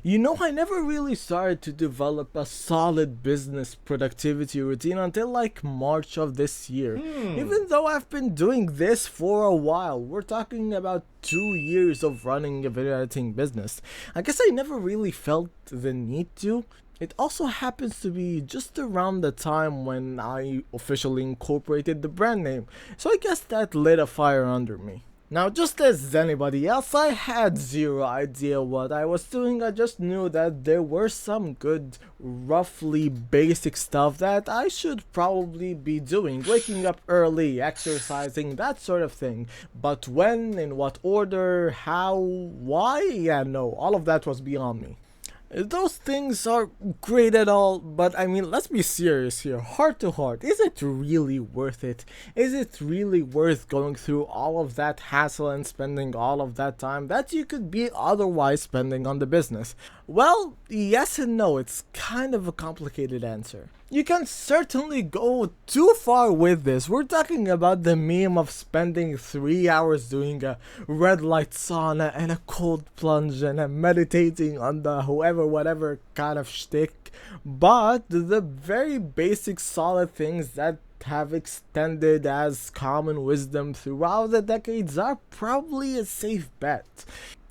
You know, I never really started to develop a solid business productivity routine until like March of this year. Hmm. Even though I've been doing this for a while, we're talking about 2 years of running a video editing business. I guess I never really felt the need to. It also happens to be just around the time when I officially incorporated the brand name, so I guess that lit a fire under me. Now, just as anybody else, I had zero idea what I was doing. I just knew that there were some good, roughly basic stuff that I should probably be doing. Waking up early, exercising, that sort of thing. But when, in what order, how, why? Yeah, no, all of that was beyond me. Those things are great at all, but I mean, let's be serious here. Heart to heart, is it really worth it? Is it really worth going through all of that hassle and spending all of that time that you could be otherwise spending on the business? Well, yes and no, it's kind of a complicated answer. You can certainly go too far with this. We're talking about the meme of spending 3 hours doing a red light sauna and a cold plunge and meditating on the whoever, whatever kind of shtick. But the very basic solid things that have extended as common wisdom throughout the decades are probably a safe bet.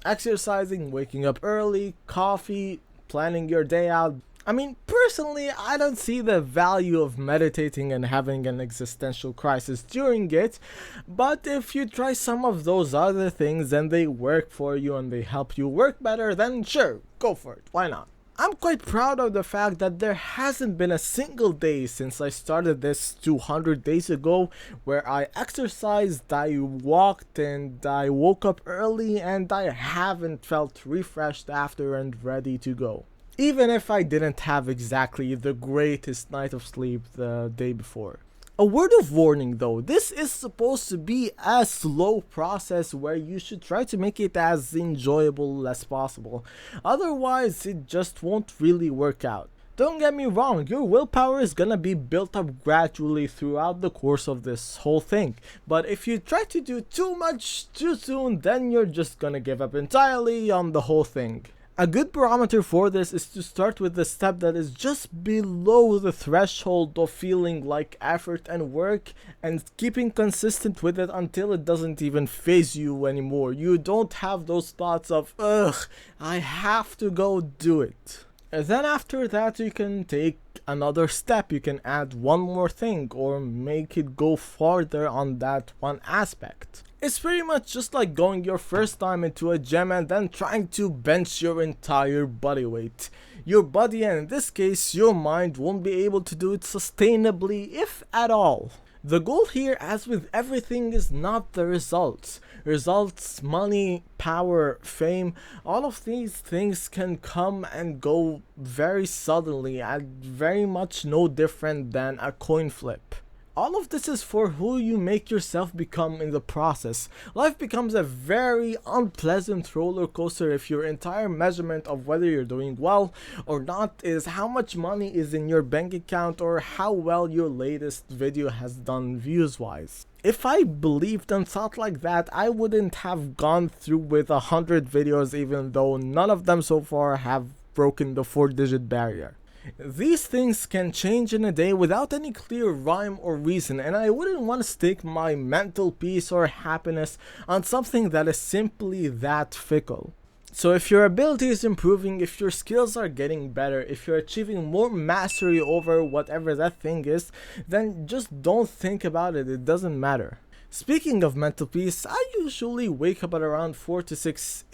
Exercising, waking up early, coffee, planning your day out. I mean, personally, I don't see the value of meditating and having an existential crisis during it, but if you try some of those other things and they work for you and they help you work better, then sure, go for it. Why not? I'm quite proud of the fact that there hasn't been a single day since I started this 200 days ago where I exercised, I walked, and I woke up early and I haven't felt refreshed after and ready to go. Even if I didn't have exactly the greatest night of sleep the day before. A word of warning though, this is supposed to be a slow process where you should try to make it as enjoyable as possible. Otherwise, it just won't really work out. Don't get me wrong, your willpower is gonna be built up gradually throughout the course of this whole thing. But if you try to do too much too soon, then you're just gonna give up entirely on the whole thing. A good barometer for this is to start with the step that is just below the threshold of feeling like effort and work and keeping consistent with it until it doesn't even phase you anymore. You don't have those thoughts of, ugh, I have to go do it. And then after that, you can take another step. You can add one more thing or make it go farther on that one aspect. It's pretty much just like going your first time into a gym and then trying to bench your entire body weight. Your body, and in this case your mind, won't be able to do it sustainably, if at all. The goal here, as with everything, is not the results. Results, money, power, fame, all of these things can come and go very suddenly and very much no different than a coin flip. All of this is for who you make yourself become in the process. Life becomes a very unpleasant roller coaster if your entire measurement of whether you're doing well or not is how much money is in your bank account or how well your latest video has done views wise. If I believed and thought like that, I wouldn't have gone through with 100 videos, even though none of them so far have broken the 4-digit barrier. These things can change in a day without any clear rhyme or reason, and I wouldn't want to stake my mental peace or happiness on something that is simply that fickle. So if your ability is improving, if your skills are getting better, if you're achieving more mastery over whatever that thing is, then just don't think about it, it doesn't matter. Speaking of mental peace, I usually wake up at around 4 to 6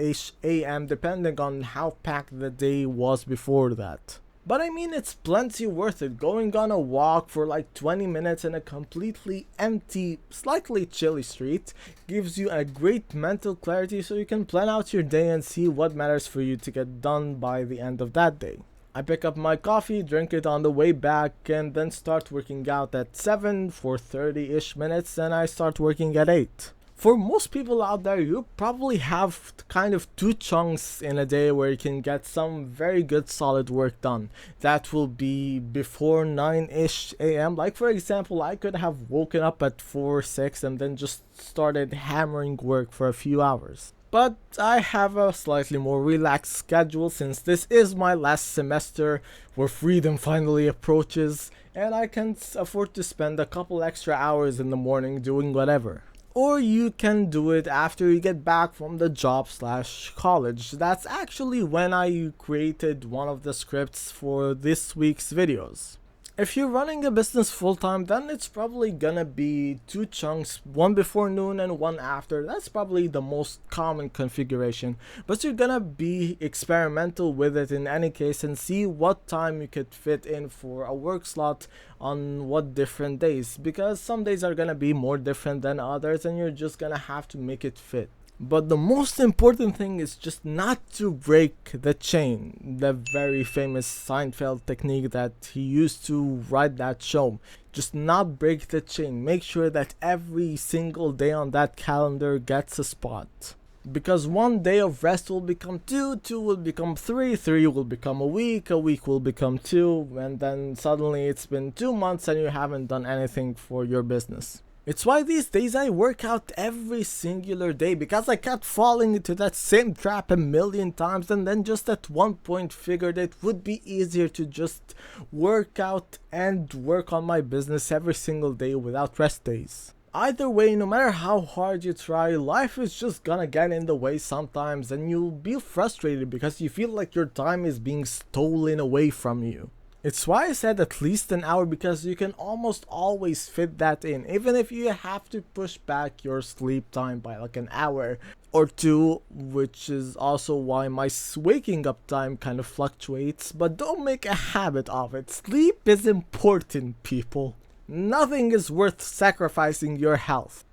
a.m. depending on how packed the day was before that. But I mean, it's plenty worth it. Going on a walk for like 20 minutes in a completely empty, slightly chilly street gives you a great mental clarity so you can plan out your day and see what matters for you to get done by the end of that day. I pick up my coffee, drink it on the way back, and then start working out at 7 for 30-ish minutes, and I start working at 8. For most people out there, you probably have kind of two chunks in a day where you can get some very good solid work done. That will be before 9-ish a.m. Like for example, I could have woken up at 4, 6 and then just started hammering work for a few hours. But I have a slightly more relaxed schedule since this is my last semester where freedom finally approaches and I can afford to spend a couple extra hours in the morning doing whatever. Or you can do it after you get back from the job slash college. That's actually when I created one of the scripts for this week's videos. If you're running a business full time, then it's probably gonna be two chunks, one before noon and one after. That's probably the most common configuration, but you're gonna be experimental with it in any case and see what time you could fit in for a work slot on what different days, because some days are gonna be more different than others and you're just gonna have to make it fit. But the most important thing is just not to break the chain, the very famous Seinfeld technique that he used to write that show. Just not break the chain. Make sure that every single day on that calendar gets a spot. Because one day of rest will become two, two will become three will become a week will become two, and then suddenly it's been 2 months and you haven't done anything for your business. It's why these days I work out every singular day, because I kept falling into that same trap a million times and then just at one point figured it would be easier to just work out and work on my business every single day without rest days. Either way, no matter how hard you try, life is just gonna get in the way sometimes and you'll be frustrated because you feel like your time is being stolen away from you. It's why I said at least an hour, because you can almost always fit that in, even if you have to push back your sleep time by like an hour or two, which is also why my waking up time kind of fluctuates, but don't make a habit of it. Sleep is important, people. Nothing is worth sacrificing your health.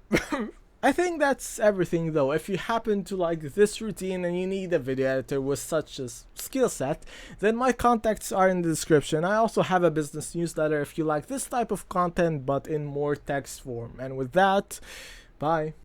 I think that's everything though. If you happen to like this routine and you need a video editor with such a skill set, then my contacts are in the description. I also have a business newsletter if you like this type of content but in more text form. And with that, bye.